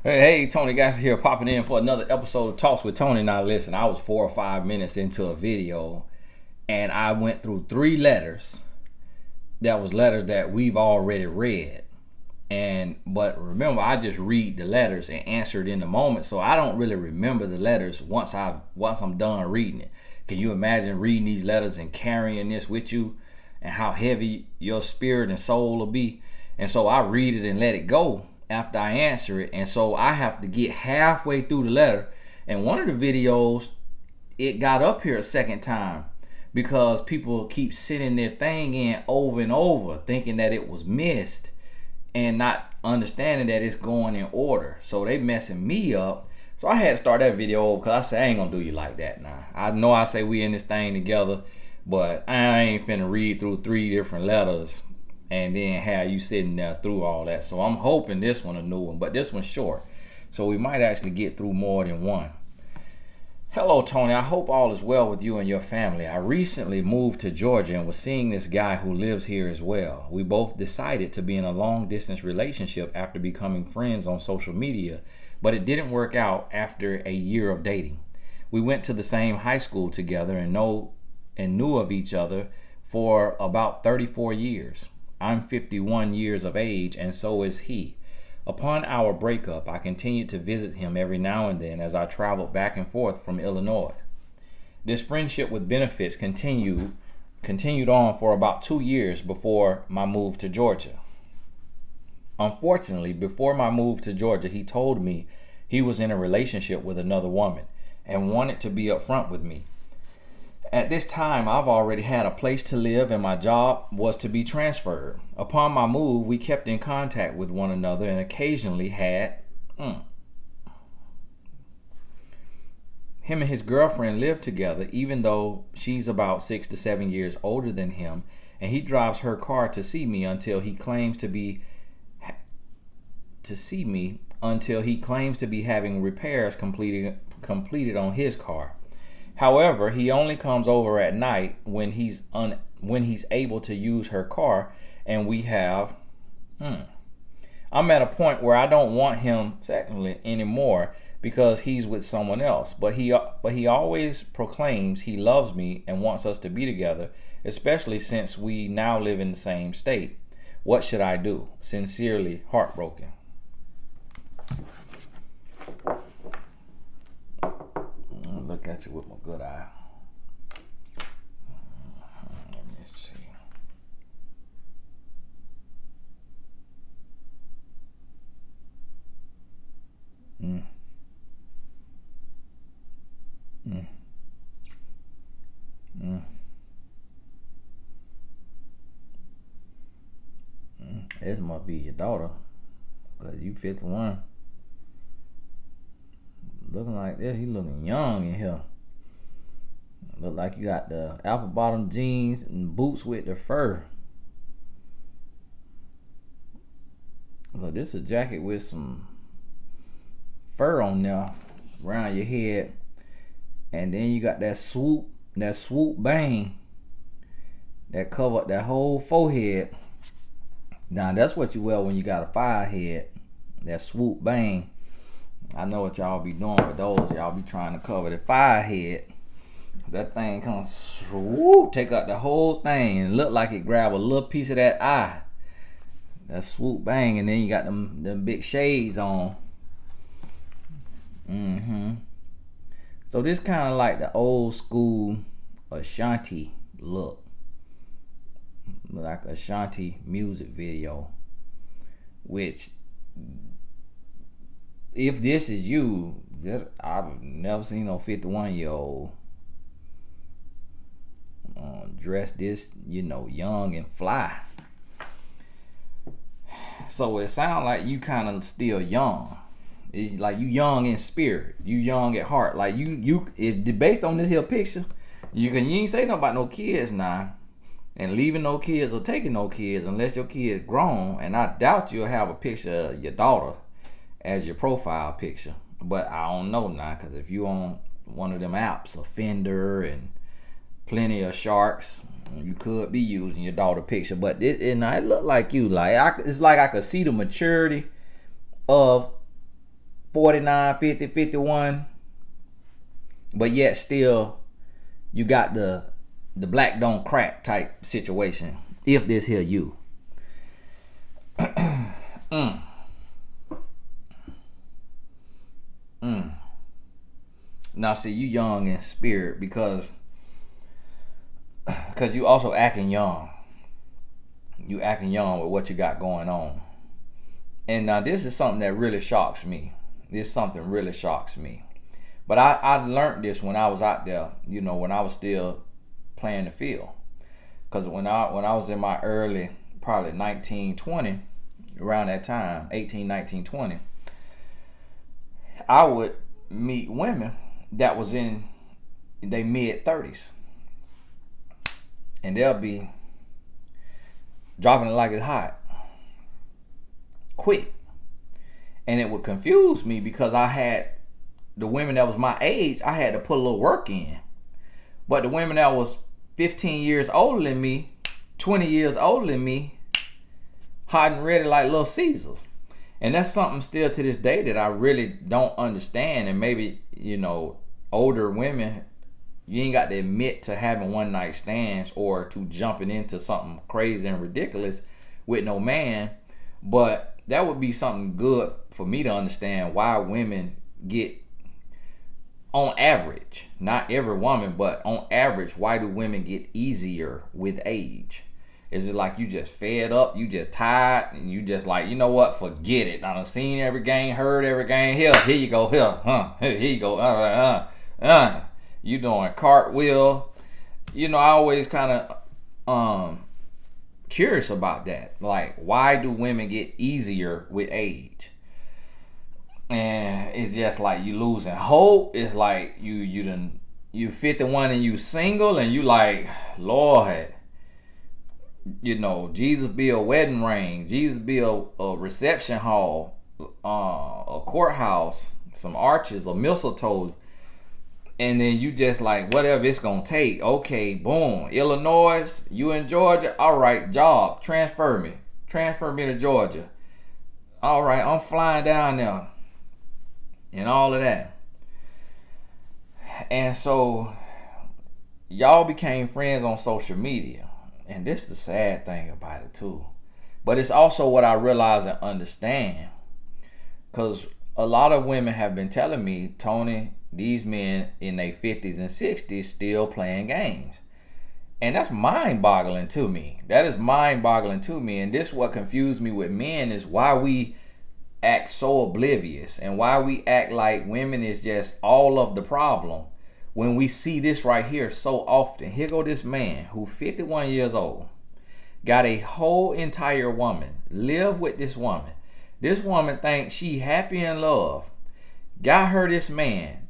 Hey, Tony Gasser here, popping in for another episode of Talks with Tony. Now, listen, I was 4 or 5 minutes into a video, and I went through 3 letters. That was letters that we've already read, but remember, I just read the letters and answer it in the moment, so I don't really remember the letters once I'm done reading it. Can you imagine reading these letters and carrying this with you, and how heavy your spirit and soul will be? And so I read it and let it go after I answer it. And so I have to get halfway through the letter. And one of the videos, it got up here a second time because people keep sending their thing in over and over, thinking that it was missed and not understanding that it's going in order. So they messing me up. So I had to start that video over because I said, I ain't gonna do you like that now. I know I say we in this thing together, but I ain't finna read through 3 different letters and then have you sitting there through all that. So I'm hoping this one a new one, but this one's short, so we might actually get through more than one. Hello, Tony. I hope all is well with you and your family. I recently moved to Georgia and was seeing this guy who lives here as well. We both decided to be in a long distance relationship after becoming friends on social media, but it didn't work out after a year of dating. We went to the same high school together and knew of each other for about 34 years. I'm 51 years of age, and so is he. Upon our breakup, I continued to visit him every now and then as I traveled back and forth from Illinois. This friendship with benefits continued on for about 2 years before my move to Georgia. Unfortunately, before my move to Georgia, he told me he was in a relationship with another woman and wanted to be upfront with me. At this time, I've already had a place to live and my job was to be transferred. Upon my move, we kept in contact with one another and occasionally had him and his girlfriend live together, even though she's about 6 to 7 years older than him, and he drives her car to see me until he claims to be having repairs completed on his car. However, he only comes over at night when he's able to use her car, and we have. I'm at a point where I don't want him sexually anymore because he's with someone else. But he always proclaims he loves me and wants us to be together, especially since we now live in the same state. What should I do? Sincerely, heartbroken. Look at you with my good eye. Let me see. This must be your daughter, cause you 51. Looking like this, he looking young in here. Look like you got the apple bottom jeans and boots with the fur. So this is a jacket with some fur on there around your head, and then you got that swoop bang that covered that whole forehead. Now that's what you wear when you got a fire head. That swoop bang. I know what y'all be doing with those. Y'all be trying to cover the fire head. That thing comes swoop, take out the whole thing and look like it grab a little piece of that eye. That swoop bang, and then you got them big shades on. So this kind of like the old school Ashanti look. Like Ashanti music video. Which, if this is you, I've never seen no 51-year-old dress this, young and fly. So it sounds like you kind of still young. It's like you young in spirit, you young at heart. Like if based on this here picture, you ain't say nothing about no kids now, and leaving no kids or taking no kids unless your kid's grown. And I doubt you'll have a picture of your daughter as your profile picture. But I don't know now, because if you on one of them apps, Offender and Plenty of Sharks, you could be using your daughter picture. But it look like you. It's like I could see the maturity of 49, 50, 51, but yet still you got the black don't crack type situation. If this here you. Now see, you young in spirit because you also acting young. You acting young with what you got going on. And now this is something that really shocks me. This is something really shocks me. But I learned this when I was out there, when I was still playing the field. Because when I was in my early, probably 19, 20, around that time, 18, 19, 20, I would meet women that was in their mid-30s. And they'll be dropping it like it's hot. Quick. And it would confuse me because I had the women that was my age, I had to put a little work in. But the women that was 15 years older than me, 20 years older than me, hot and ready like Little Caesars. And that's something still to this day that I really don't understand. And maybe, older women, you ain't got to admit to having one night stands or to jumping into something crazy and ridiculous with no man. But that would be something good for me to understand why women get, on average, not every woman, but on average, why do women get easier with age? Is it like you just fed up, you just tired, and you just like, you know what, forget it. I done seen every game, heard every game. Here you go, here you go, you doing cartwheel. I always kind of curious about that. Like, why do women get easier with age? And it's just like you losing hope. It's like you 51 and you single and you like, Lord, Jesus be a wedding ring, Jesus be a reception hall, a courthouse, some arches or mistletoe. And then you just like, whatever it's gonna take. Okay, boom. Illinois, you in Georgia? All right, job. Transfer me to Georgia. All right, I'm flying down there. And all of that. And so y'all became friends on social media. And this is the sad thing about it too. But it's also what I realize and understand. Because a lot of women have been telling me, Tony, these men in their 50s and 60s still playing games. And that's mind-boggling to me. That is mind-boggling to me. And this what confused me with men is why we act so oblivious and why we act like women is just all of the problem when we see this right here so often. Here go this man who 51 years old, got a whole entire woman, live with this woman. This woman thinks she happy in love, got her this man.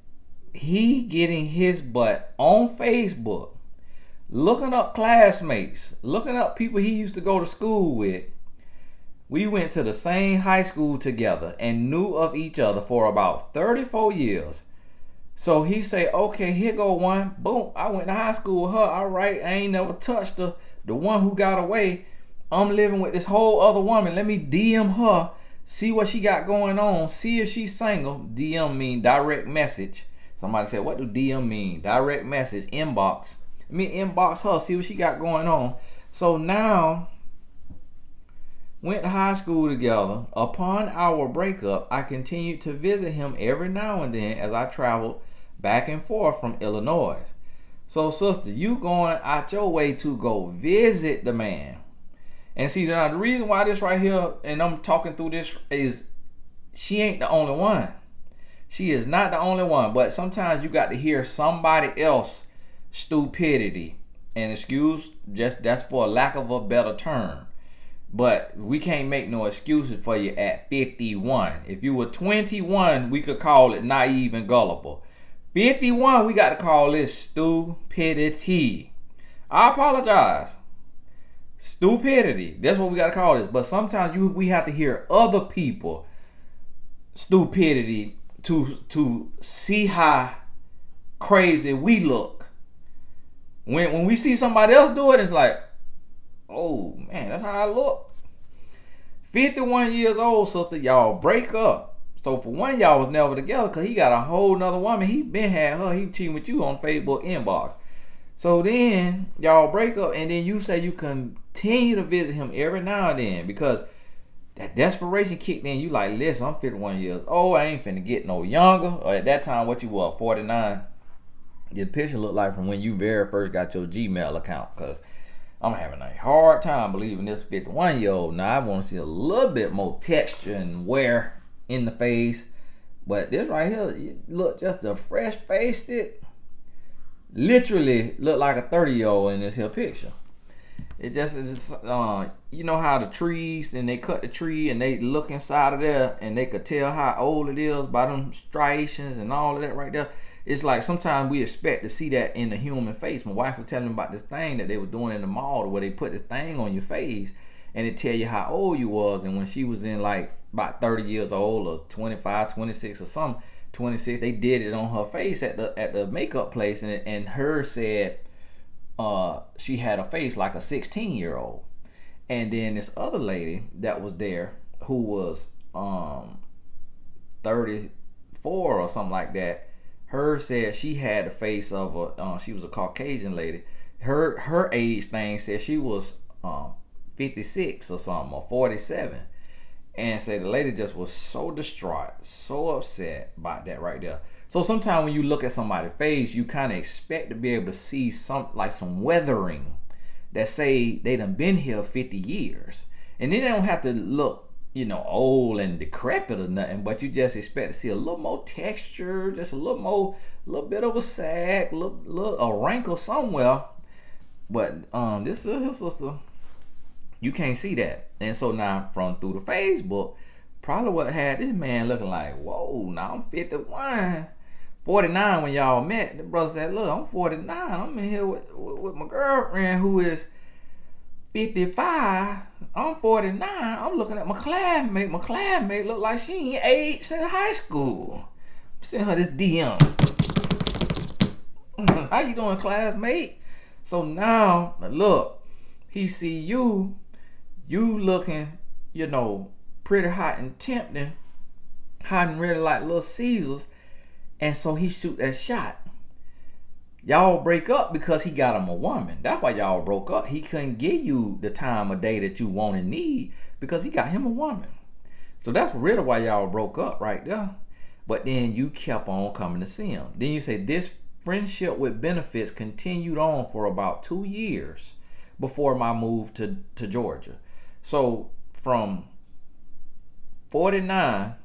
He getting his butt on Facebook, looking up classmates, looking up people he used to go to school with. We went to the same high school together and knew of each other for about 34 years. So he say, okay, here go one. Boom, I went to high school with her. All right, I ain't never touched her. The one who got away, I'm living with this whole other woman. Let me DM her, see what she got going on, see if she's single. DM mean direct message. Somebody said, what do DM mean? Direct message, inbox. Let me inbox her, see what she got going on. So now, went to high school together. Upon our breakup, I continued to visit him every now and then as I traveled back and forth from Illinois. So sister, you going out your way to go visit the man. And see, now the reason why this right here, and I'm talking through this, is she ain't the only one. She is not the only one. But sometimes you got to hear somebody else stupidity. And excuse, just that's for a lack of a better term. But we can't make no excuses for you at 51. If you were 21, we could call it naive and gullible. 51, we got to call this stupidity. I apologize. Stupidity. That's what we got to call this. But sometimes we have to hear other people stupidity to see how crazy we look. When we see somebody else do it, it's like, oh man, that's how I look. 51 years old, sister, y'all break up. So for one, y'all was never together because he got a whole nother woman. He been had her. He cheating with you on Facebook inbox. So then y'all break up, and then you say you continue to visit him every now and then because that desperation kicked in. You like, listen, I'm 51 years old. I ain't finna get no younger. Or at that time, what you were, 49. The picture looked like from when you very first got your Gmail account. Because I'm having a hard time believing this 51-year-old. Now I want to see a little bit more texture and wear in the face. But this right here, look, just a fresh faced it. Literally look like a 30-year-old in this here picture. It just you know how the trees, and they cut the tree and they look inside of there and they could tell how old it is by them striations and all of that right there. It's like sometimes we expect to see that in the human face. My wife was telling me about this thing that they were doing in the mall where they put this thing on your face and it tell you how old you was. And when she was in like about 30 years old or 25, 26 or something, 26, they did it on her face at the makeup place, and her said she had a face like a 16-year-old. And then this other lady that was there who was 34 or something like that, her said she had the face of a she was a Caucasian lady. Her age thing said she was 56 or something, or 47. And say the lady just was so distraught, so upset about that right there. So sometimes when you look at somebody's face, you kind of expect to be able to see some weathering that say they done been here 50 years. And then they don't have to look, old and decrepit or nothing, but you just expect to see a little more texture, just a little bit of a sag, a wrinkle somewhere. But this is his sister. You can't see that. And so now from through the Facebook, probably what had this man looking like, whoa, now I'm 51. 49 when y'all met. The brother said, look, I'm 49. I'm in here with my girlfriend who is 55. I'm 49. I'm looking at my classmate. My classmate look like she ain't aged since high school. I'm sending her this DM. How you doing, classmate? So now, look, he see you looking, pretty hot and tempting, hot and ready like Little Caesars, and so he shoot that shot. Y'all break up because he got him a woman. That's why y'all broke up. He couldn't give you the time of day that you want and need because he got him a woman. So that's really why y'all broke up right there. But then you kept on coming to see him. Then you say this friendship with benefits continued on for about 2 years before my move to Georgia. So from 49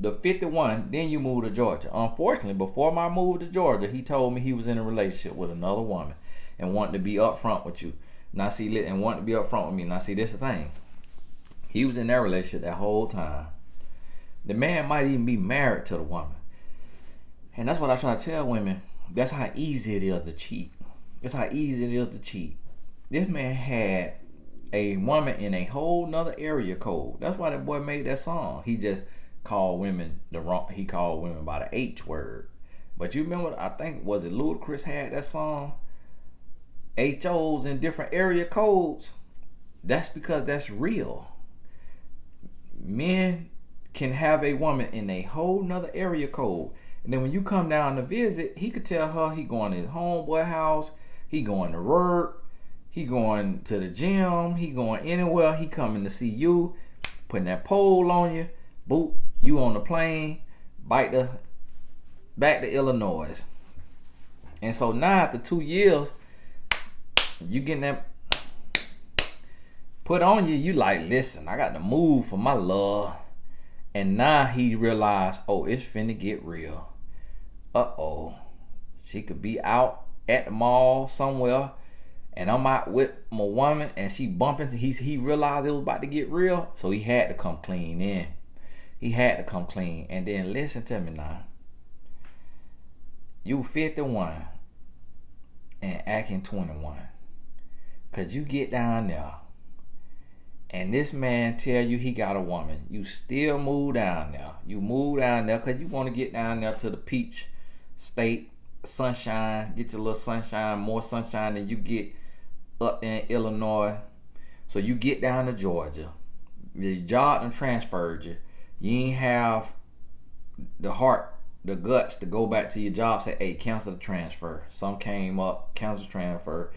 to 51, then you moved to Georgia. Unfortunately, before my move to Georgia, he told me he was in a relationship with another woman and wanted to be upfront with you. Now see, and wanted to be upfront with me. Now see, this is the thing. He was in that relationship that whole time. The man might even be married to the woman. And that's what I try to tell women. That's how easy it is to cheat. That's how easy it is to cheat. This man had a woman in a whole nother area code. That's why that boy made that song. He just called women he called women by the H word. But you remember, I think, was it Ludacris had that song? HOs in different area codes. That's because that's real. Men can have a woman in a whole nother area code. And then when you come down to visit, he could tell her he going to his homeboy house, he going to work, he going to the gym, he going anywhere, he coming to see you, putting that pole on you, boop, you on the plane, back to Illinois. And so now after 2 years, you getting that put on you, you like, listen, I got to move for my love. And now he realized, oh, it's finna get real. Uh-oh. She could be out at the mall somewhere, and I'm out with my woman, and she bumping. He realized it was about to get real, so he had to come clean in. He had to come clean. And then listen to me now. You 51 and acting 21. Because you get down there, and this man tell you he got a woman. You still move down there. You move down there because you want to get down there to the Peach State, sunshine, get your little sunshine, more sunshine than you get up in Illinois. So you get down to Georgia. Your job done transferred you. You ain't have the heart, the guts to go back to your job, say, hey, cancel the transfer. Some came up, cancel transfer.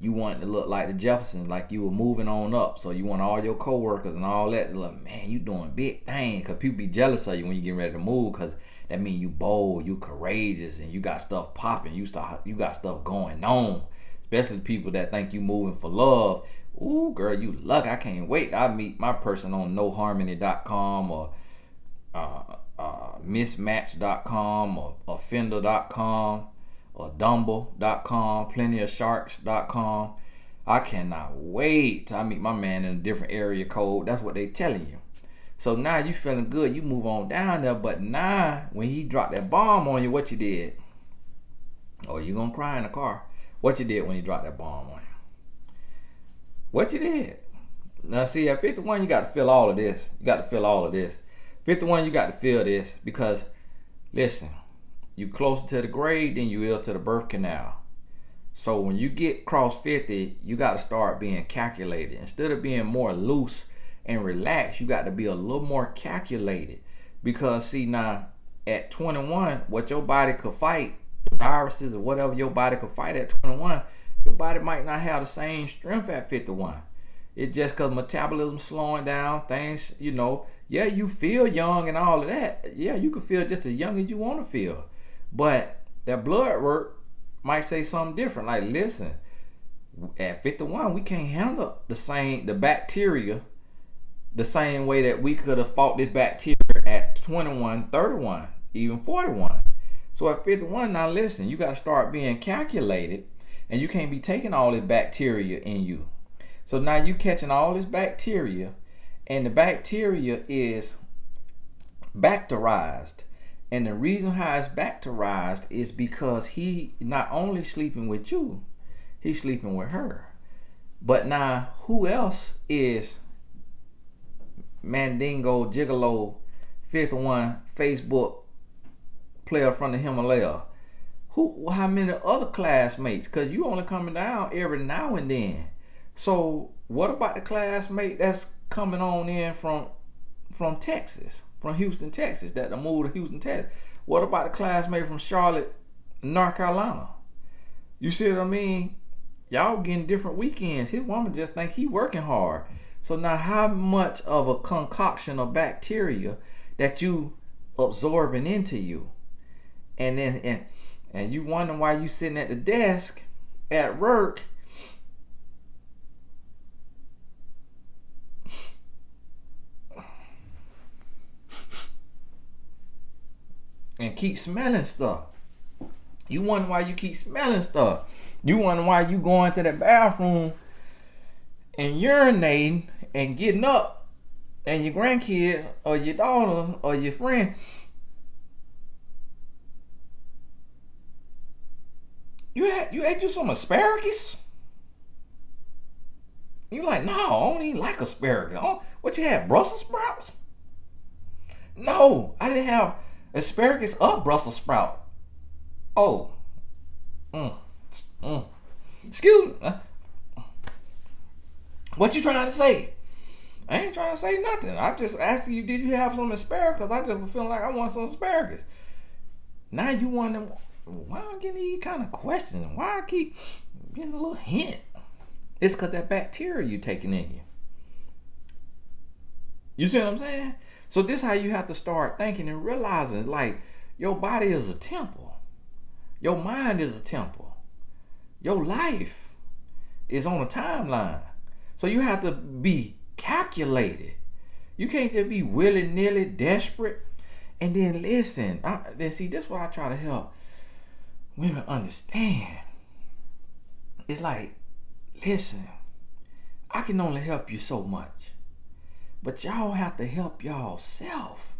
You want to look like the Jeffersons, like you were moving on up. So you want all your coworkers and all that to look, man, you doing big thing. Because people be jealous of you when you get ready to move, because that means you bold, you courageous, and you got stuff popping. You got stuff going on. Especially people that think you moving for love. Ooh, girl, you lucky. I can't wait. I meet my person on noharmony.com or mismatch.com or offender.com or dumble.com, plentyofsharks.com. I cannot wait till I meet my man in a different area code. That's what they telling you. So now you feeling good, you move on down there. But now when he dropped that bomb on you, what you did? Oh, you gonna cry in the car. What you did when he dropped that bomb on you? What you did? Now see, at 51, you got to feel all of this. You got to feel all of this. 51, you got to feel this, because listen, you closer to the grave than you is to the birth canal. So when you get across 50, you got to start being calculated. Instead of being more loose and relaxed, you got to be a little more calculated. Because see, now at 21, what your body could fight, viruses or whatever your body could fight at 21, your body might not have the same strength at 51. It's just because metabolism slowing down, things, yeah, you feel young and all of that. Yeah, you can feel just as young as you want to feel. But that blood work might say something different. Like, listen, at 51, we can't handle the bacteria the same way that we could have fought this bacteria at 21, 31, even 41. So at 51, now listen, you got to start being calculated, and you can't be taking all this bacteria in you. So now you catching all this bacteria, and the bacteria is bacterized. And the reason how it's bacterized is because he not only sleeping with you, he's sleeping with her. But now, who else is Mandingo, Gigolo, 51, Facebook player from the Himalaya? How many other classmates? Because you only coming down every now and then. So what about the classmate that's coming on in from Texas, from Houston, Texas, that moved to Houston, Texas? What about the classmate from Charlotte, North Carolina? You see what I mean? Y'all getting different weekends. His woman just think he working hard. So now how much of a concoction of bacteria that you absorbing into you? And then and you wonder why you sitting at the desk at work and keep smelling stuff. You wonder why you keep smelling stuff. You wonder why you going to the bathroom and urinating and getting up, and your grandkids or your daughter or your friend, you ate you some asparagus? You like, no, I don't even like asparagus. What you had, Brussels sprouts? No, I didn't have asparagus or Brussels sprout. Oh, excuse me. What you trying to say? I ain't trying to say nothing. I just asking you, did you have some asparagus? I just was feeling like I want some asparagus. Now you wonder why I'm getting these kind of questions. Why I keep getting a little hint. It's because that bacteria you taking in you. You see what I'm saying? So this is how you have to start thinking and realizing, like, your body is a temple. Your mind is a temple. Your life is on a timeline. So you have to be calculated. You can't just be willy-nilly desperate. And then listen, see, this is what I try to help women understand. It's like, listen, I can only help you so much. But y'all have to help y'all self.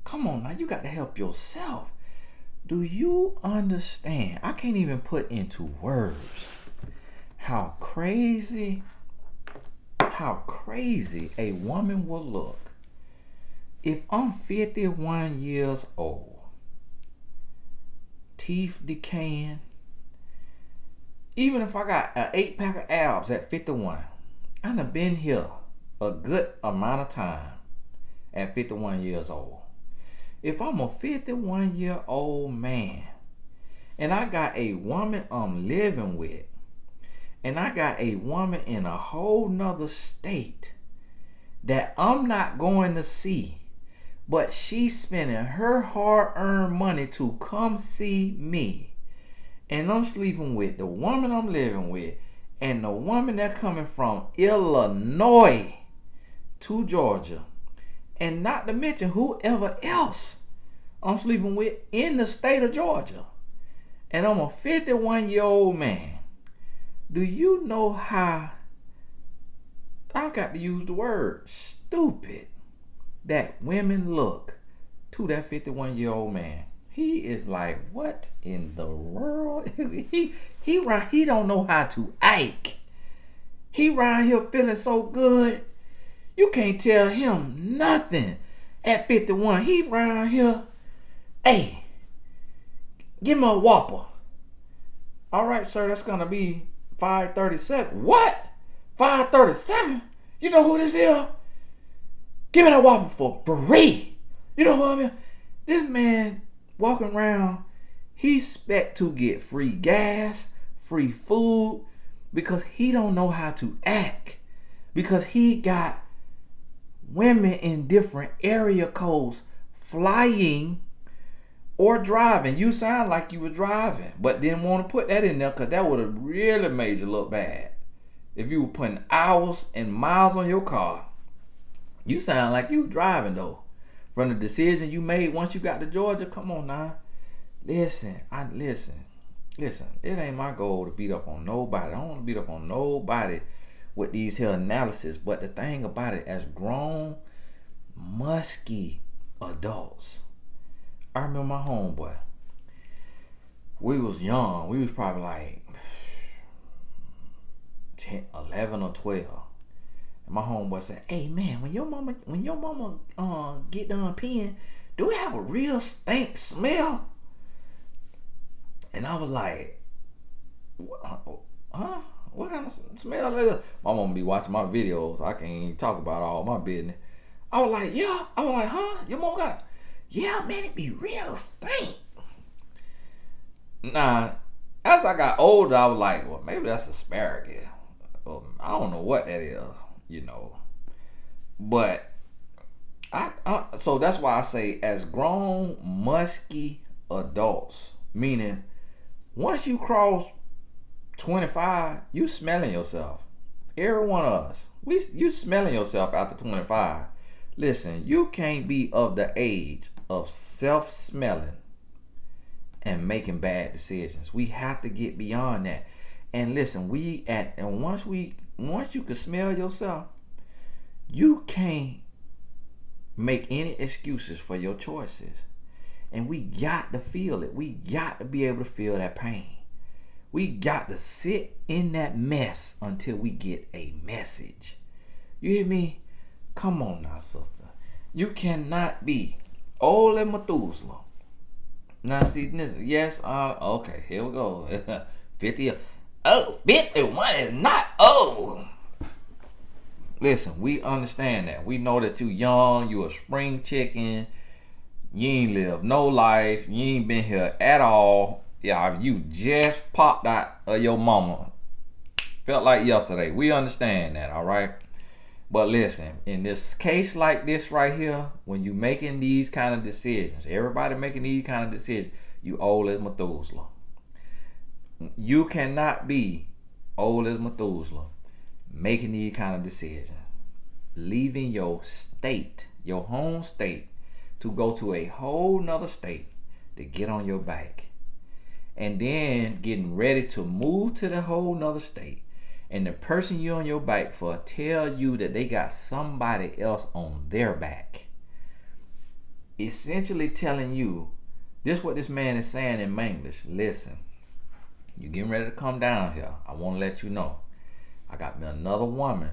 Come on now, you got to help yourself. Do you understand? I can't even put into words how crazy a woman will look if I'm 51 years old, teeth decaying. Even if I got an 8-pack of abs at 51, I done been here a good amount of time at 51 years old. If I'm a 51-year-old man and I got a woman I'm living with, and I got a woman in a whole nother state that I'm not going to see, but she's spending her hard-earned money to come see me, and I'm sleeping with the woman I'm living with and the woman that's coming from Illinois to Georgia, and not to mention whoever else I'm sleeping with in the state of Georgia, and I'm a 51-year-old man. Do you know how, I got to use the word stupid, that women look to that 51-year-old man? He is like, what in the world? He don't know how to act. He around here feeling so good. You can't tell him nothing. At 51, he around here, hey, give me a Whopper. All right, sir, that's gonna be $5.37. What? $5.37? You know who this is? Give me that Whopper for free. You know what I mean? This man walking around, he expect to get free gas, free food, because he don't know how to act. Because he got women in different area codes flying or driving. You sound like you were driving, but didn't want to put that in there because that would have really made you look bad. If you were putting hours and miles on your car, you sound like you were driving though. From the decision you made once you got to Georgia, come on now. Listen. It ain't my goal to beat up on nobody. I don't want to beat up on nobody with these here analysis. But the thing about it, as grown, musky adults, I remember my homeboy. We was young. We was probably like 10, 11 or 12. And my homeboy said, "Hey man, when your mama get done peeing, do it have a real stink smell?" And I was like, huh? What kind of smell is that? My mama be watching my videos. I can't even talk about all my business. I was like, yeah. I was like, huh? Your mom got it? Yeah, man, it be real stink. Nah, as I got older, I was like, well, maybe that's asparagus. I don't know what that is, But so that's why I say, as grown, musky adults, meaning once you cross 25, you smelling yourself. Every one of us, you smelling yourself after 25. Listen, you can't be of the age of self-smelling and making bad decisions. We have to get beyond that. And listen, once you can smell yourself, you can't make any excuses for your choices. And we got to feel it. We got to be able to feel that pain. We got to sit in that mess until we get a message. You hear me? Come on now, sister. You cannot be old as Methuselah. Now see this. Yes, okay, here we go. 50. Oh, 51 is not old. Listen, we understand that. We know that you young, you a spring chicken, you ain't lived no life, you ain't been here at all. Yeah, you just popped out of your mama. Felt like yesterday. We understand that, all right? But listen, in this case like this right here, when you making these kind of decisions, everybody making these kind of decisions, you old as Methuselah. You cannot be old as Methuselah making these kind of decisions. Leaving your state, your home state, to go to a whole nother state to get on your back. And then getting ready to move to the whole nother state. And the person you on your back for tell you that they got somebody else on their back. Essentially telling you, this is what this man is saying in English. Listen, you getting ready to come down here. I want to let you know. I got me another woman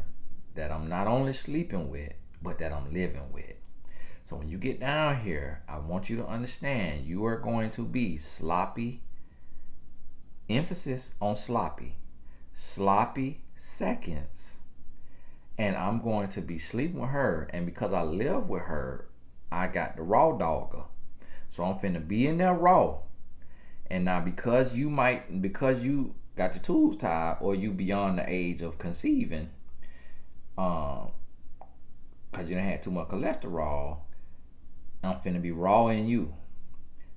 that I'm not only sleeping with, but that I'm living with. So when you get down here, I want you to understand you are going to be sloppy. Emphasis on sloppy seconds. And I'm going to be sleeping with her. And because I live with her, I got the raw dogger. So I'm finna be in there raw. And now because you got your tubes tied or you beyond the age of conceiving, because you done had too much cholesterol, I'm finna be raw in you.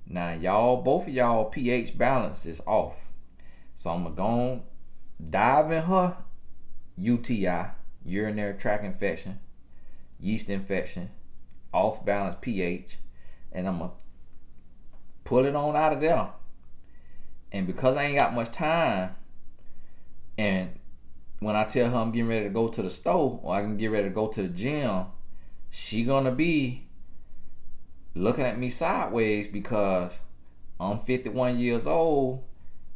Now both of y'all pH balance is off. So I'm gonna go dive in her UTI, urinary tract infection, yeast infection, off balance pH, and I'm gonna pull it on out of there. And because I ain't got much time, and when I tell her I'm getting ready to go to the store or I can get ready to go to the gym, she gonna be looking at me sideways because I'm 51 years old.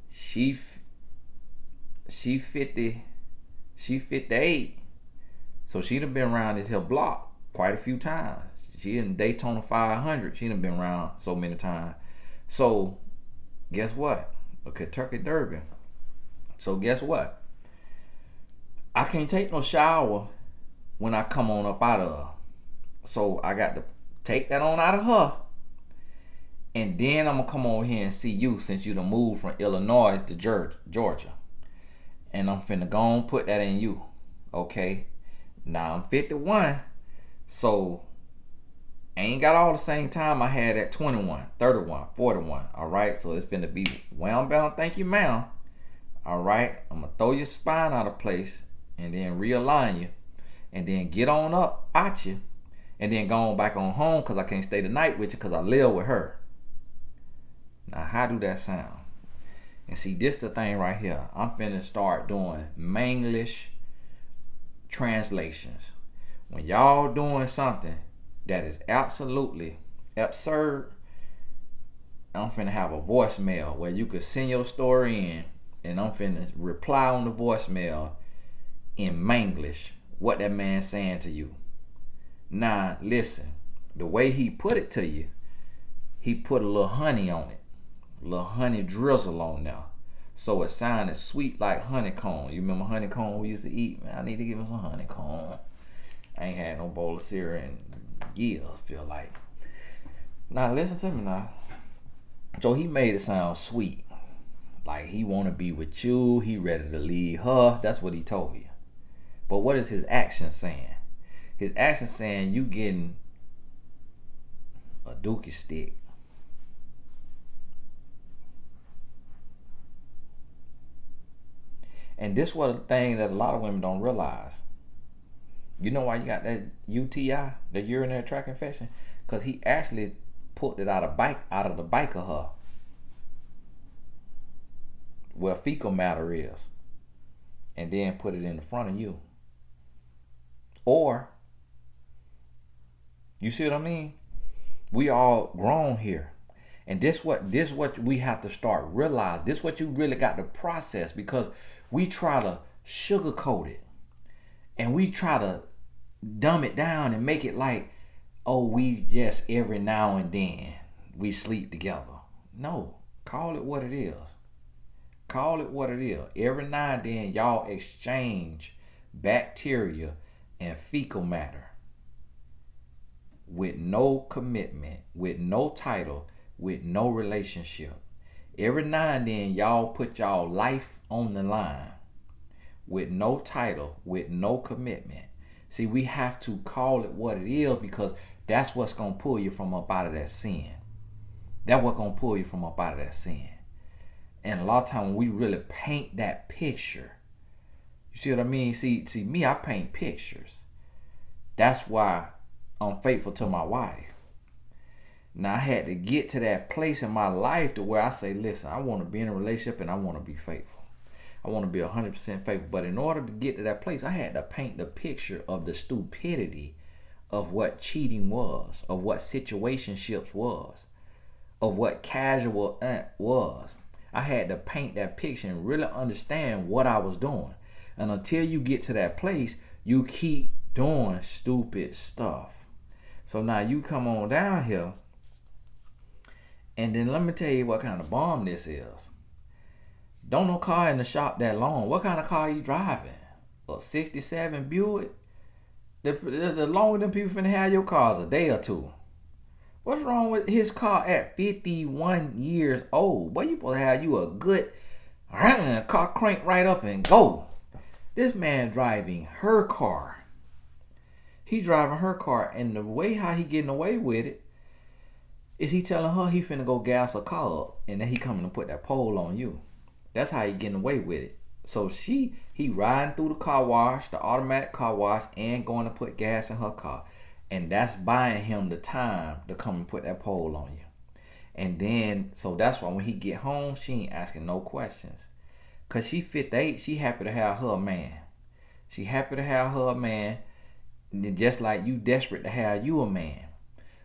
She 58. So she done been around this here block quite a few times. She in Daytona 500. She done been around so many times. So guess what? Kentucky Derby. So guess what? I can't take no shower when I come on up out of her. So I got to take that on out of her. And then I'm going to come over here and see you since you done moved from Illinois to Georgia. And I'm finna go and put that in you. Okay? Now I'm 51. So I ain't got all the same time I had at 21, 31, 41. Alright? So it's finna be wound bound. Thank you, ma'am. Alright? I'm gonna throw your spine out of place and then realign you. And then get on up at you. And then go on back on home because I can't stay the night with you because I live with her. Now how do that sound? And see, this the thing right here. I'm finna start doing Manglish translations. When y'all doing something that is absolutely absurd, I'm finna have a voicemail where you could send your story in and I'm finna reply on the voicemail in Manglish what that man's saying to you. Now listen, the way he put it to you, he put a little honey on it. A little honey drizzle on there. So it sounded sweet like honeycomb. You remember honeycomb we used to eat? Man, I need to give him some honeycomb. I ain't had no bowl of cereal in years, feel like. Now listen to me now. So he made it sound sweet. Like he wanna be with you, he ready to leave her. That's what he told you. But what is his action saying? His action saying you getting a dookie stick. And this was a thing that a lot of women don't realize. You know why you got that UTI, the urinary tract infection? Because he actually pulled it out of the bike of her, where fecal matter is, and then put it in the front of you. Or, you see what I mean? We all grown here. And this what we have to start realize. This what you really got to process, because we try to sugarcoat it and we try to dumb it down and make it like, oh, we just every now and then we sleep together. No, call it what it is. Call it what it is. Every now and then y'all exchange bacteria and fecal matter with no commitment, with no title, with no relationship. Every now and then y'all put y'all life on the line with no title, with no commitment. See, we have to call it what it is, because that's what's going to pull you from up out of that sin. That's what's going to pull you from up out of that sin. And a lot of times when we really paint that picture, you see what I mean? See me, I paint pictures. That's why I'm faithful to my wife. Now I had to get to that place in my life to where I say, listen, I want to be in a relationship and I want to be faithful. I want to be 100% faithful. But in order to get to that place, I had to paint the picture of the stupidity of what cheating was, of what situationships was, of what casual was. I had to paint that picture and really understand what I was doing. And until you get to that place, you keep doing stupid stuff. So now you come on down here, and then let me tell you what kind of bomb this is. Don't no car in the shop that long. What kind of car are you driving? A 67 Buick? The longer them people finna have your cars, a day or two. What's wrong with his car at 51 years old? Boy, you supposed to have you a good car crank right up and go. This man driving her car. He driving her car, and the way how he getting away with it is he telling her he finna go gas her car up, and then he coming to put that pole on you. That's how he getting away with it. So he riding through the car wash, the automatic car wash, and going to put gas in her car. And that's buying him the time to come and put that pole on you. And then, so that's why when he get home, she ain't asking no questions. Because she 58, she happy to have her man. She happy to have her man, just like you desperate to have you a man.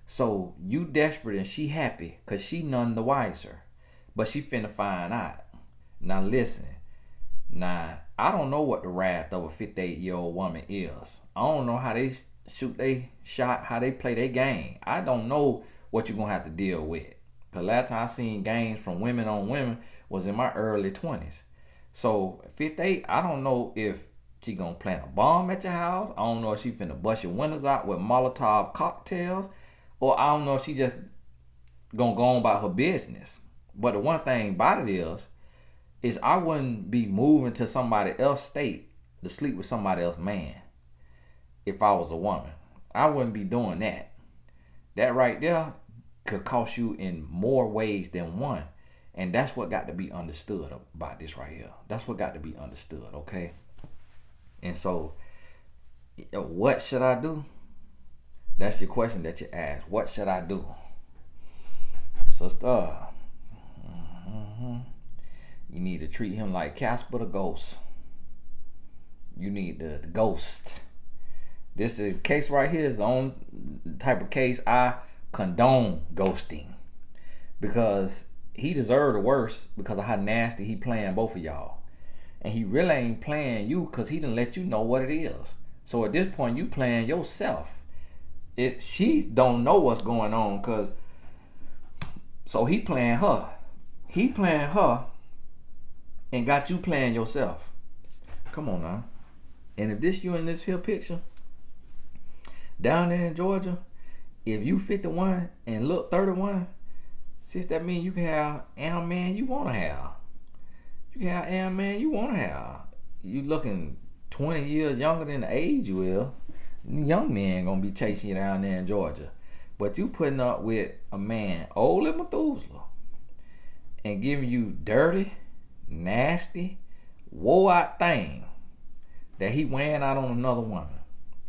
So you desperate and she happy because she none the wiser. But she finna find out. Now listen. Now, I don't know what the wrath of a 58-year-old woman is. I don't know how they shoot they shot, how they play their game. I don't know what you're going to have to deal with. The last time I seen games from women on women was in my early 20s. So 58, I don't know if she going to plant a bomb at your house. I don't know if she finna bust your windows out with Molotov cocktails. Or I don't know if she just going to go on about her business. But the one thing about it is I wouldn't be moving to somebody else's state to sleep with somebody else's man. If I was a woman, I wouldn't be doing that. That right there could cost you in more ways than one. And that's what got to be understood about this right here. That's what got to be understood, okay? And so, what should I do? That's your question that you ask. What should I do? Sister, you need to treat him like Casper the Ghost. You need the ghost. This is case right here is the only type of case I condone ghosting. Because he deserved the worst because of how nasty he playing both of y'all. And he really ain't playing you because he didn't let you know what it is. So at this point, you playing yourself. She don't know what's going on because so he playing her. He playing her and got you playing yourself. Come on now. And if this you in this here picture, down there in Georgia, if you 51 and look 31, sis, that means you can have a man you want to have. You can have a man you want to have. You looking 20 years younger than the age you will. Young men gonna be chasing you down there in Georgia. But you putting up with a man old as Methuselah and giving you dirty, nasty, wore out thing that he wearing out on another woman.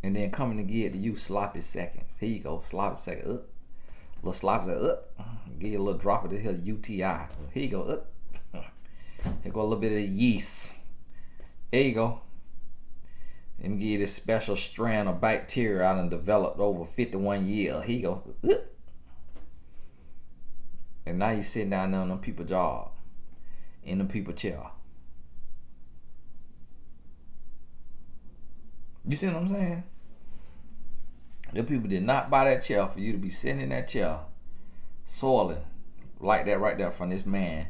And then coming to give to you sloppy seconds. Here you go, sloppy seconds. Little sloppy seconds. Give you a little drop of this here UTI. Here you go. Here go a little bit of yeast. There you go. And give you this special strand of bacteria I done developed over 51 years. Here you go. And now you sitting down there on them people's job. In them people's chair. You see what I'm saying? The people did not buy that chair for you to be sitting in that chair, soiling like that right there from this man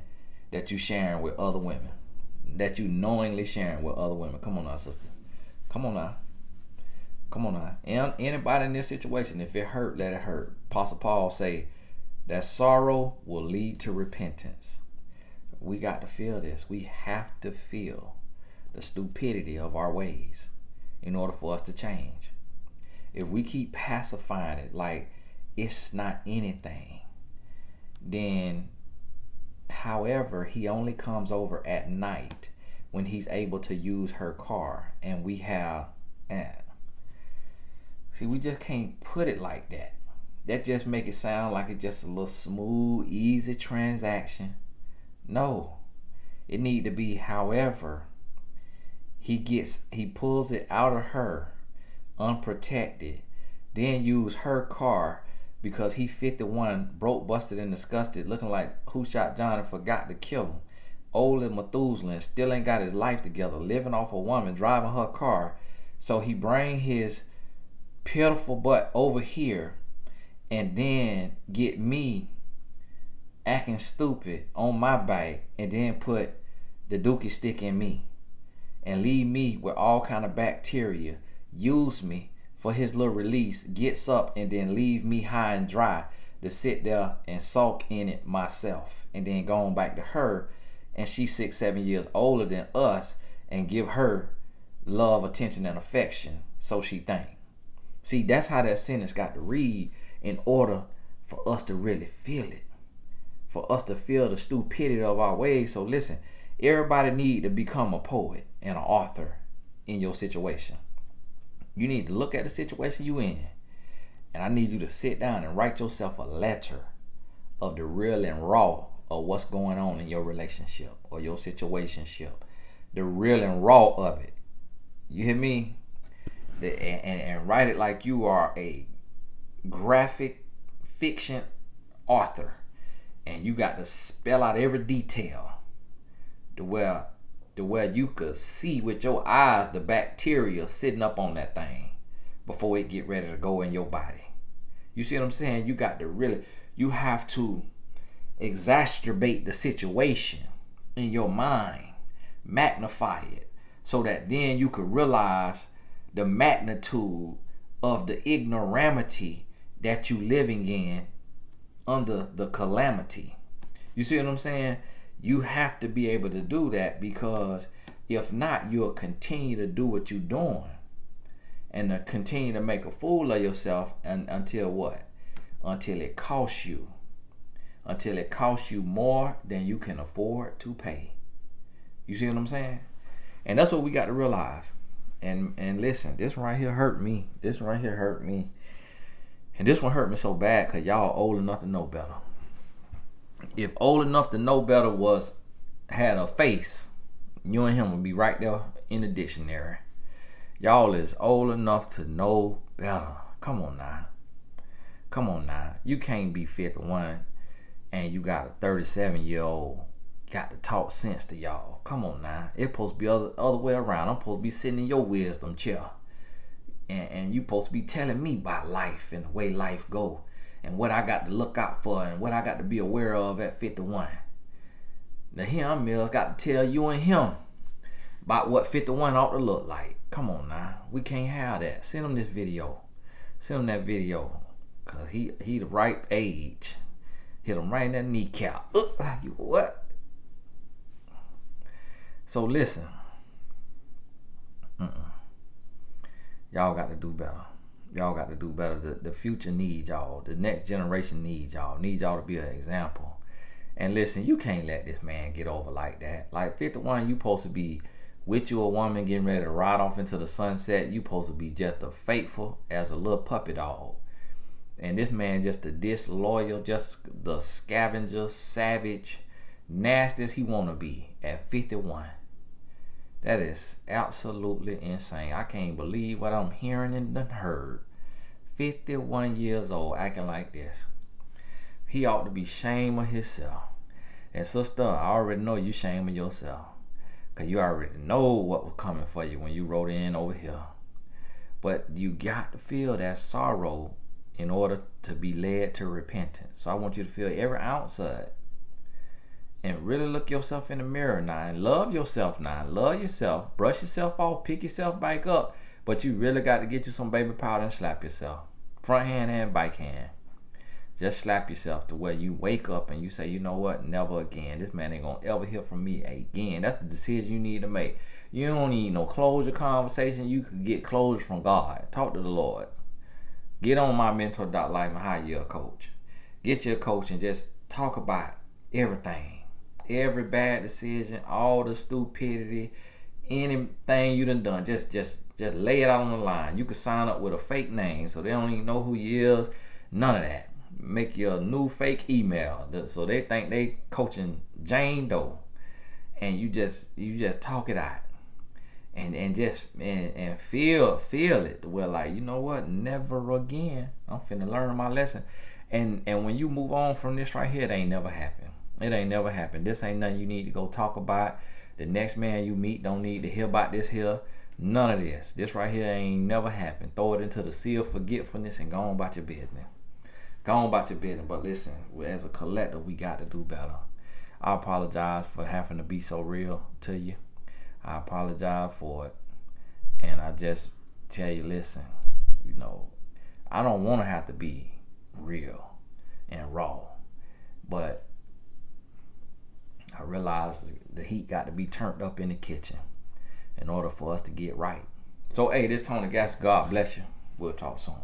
that you sharing with other women, that you knowingly sharing with other women. Come on now, sister. Come on now. Come on now. And anybody in this situation, if it hurt, let it hurt. Apostle Paul say that sorrow will lead to repentance. We got to feel this. We have to feel the stupidity of our ways in order for us to change. If we keep pacifying it like it's not anything, then however, he only comes over at night when he's able to use her car, and we have see, we just can't put it like that. That just make it sound like it's just a little smooth, easy transaction. No, it need to be however he pulls it out of her unprotected, then use her car because he 51, broke, busted, and disgusted, looking like Who Shot John and forgot to kill him. Old as Methuselah, still ain't got his life together, living off a woman, driving her car. So he bring his pitiful butt over here and then get me acting stupid on my bike and then put the dookie stick in me and leave me with all kind of bacteria, use me for his little release, gets up and then leave me high and dry to sit there and sulk in it myself, and then going back to her, and she's 6-7 years older than us, and give her love, attention, and affection, so she think. See, that's how that sentence got to read in order for us to really feel it, for us to feel the stupidity of our ways. So listen, everybody need to become a poet and an author in your situation. You need to look at the situation you in, and I need you to sit down and write yourself a letter of the real and raw of what's going on in your relationship or your situationship. The real and raw of it. You hear me? And write it like you are a graphic fiction author, and you got to spell out every detail to where you could see with your eyes the bacteria sitting up on that thing before it get ready to go in your body. You see what I'm saying? You got to you have to exacerbate the situation in your mind, magnify it, so that then you could realize the magnitude of the ignoramity that you living in under the calamity. You see what I'm saying? You have to be able to do that, because if not, you'll continue to do what you're doing and to continue to make a fool of yourself, and until what? Until it costs you. Until it costs you more than you can afford to pay. You see what I'm saying? And that's what we got to realize. And listen, this right here hurt me. This right here hurt me. And this one hurt me so bad because y'all old enough to know better. If old enough to know better had a face, you and him would be right there in the dictionary. Y'all is old enough to know better. Come on now. Come on now. You can't be 51 and you got a 37-year-old got to talk sense to y'all. Come on now. It's supposed to be other way around. I'm supposed to be sitting in your wisdom chair. And you supposed to be telling me about life and the way life go, and what I got to look out for and what I got to be aware of at 51. Now him Mills got to tell you and him about what 51 ought to look like. Come on now. We can't have that. Send him this video. Send him that video. Cause he the right age. Hit him right in that kneecap. You what? So listen. Y'all got to do better. Y'all got to do better. The future needs y'all. The next generation needs y'all. Need y'all to be an example. And listen, you can't let this man get over like that. Like 51, you supposed to be with you a woman getting ready to ride off into the sunset. You supposed to be just as faithful as a little puppy dog. And this man just a disloyal, just the scavenger, savage, nasty as he want to be at 51. That is absolutely insane. I can't believe what I'm hearing and heard. 51 years old acting like this. He ought to be ashamed of himself. And sister, I already know you shaming yourself. Because you already know what was coming for you when you rode in over here. But you got to feel that sorrow in order to be led to repentance. So I want you to feel every ounce of it. And really look yourself in the mirror now. And love yourself now. Love yourself. Brush yourself off. Pick yourself back up. But you really got to get you some baby powder and slap yourself. Front hand and back hand. Just slap yourself to where you wake up and you say, you know what? Never again. This man ain't going to ever hear from me again. That's the decision you need to make. You don't need no closure conversation. You could get closure from God. Talk to the Lord. Get on my mentor.life and hire you a coach. Get your coach and just talk about everything. Every bad decision, all the stupidity, anything you done. Just lay it out on the line. You can sign up with a fake name so they don't even know who you is. None of that. Make your new fake email so they think they coaching Jane Doe, and you just talk it out, and feel it. Well, like, you know what? Never again. I'm finna learn my lesson, and when you move on from this right here, it ain't never happened. It ain't never happened. This ain't nothing you need to go talk about. The next man you meet don't need to hear about this here. None of this. This right here ain't never happened. Throw it into the sea of forgetfulness and go on about your business. Go on about your business. But listen, as a collective, we got to do better. I apologize for having to be so real to you. I apologize for it. And I just tell you, listen, you know, I don't want to have to be real. and raw. But I realized the heat got to be turned up in the kitchen in order for us to get right. So, hey, this Tony Gas. God bless you. We'll talk soon.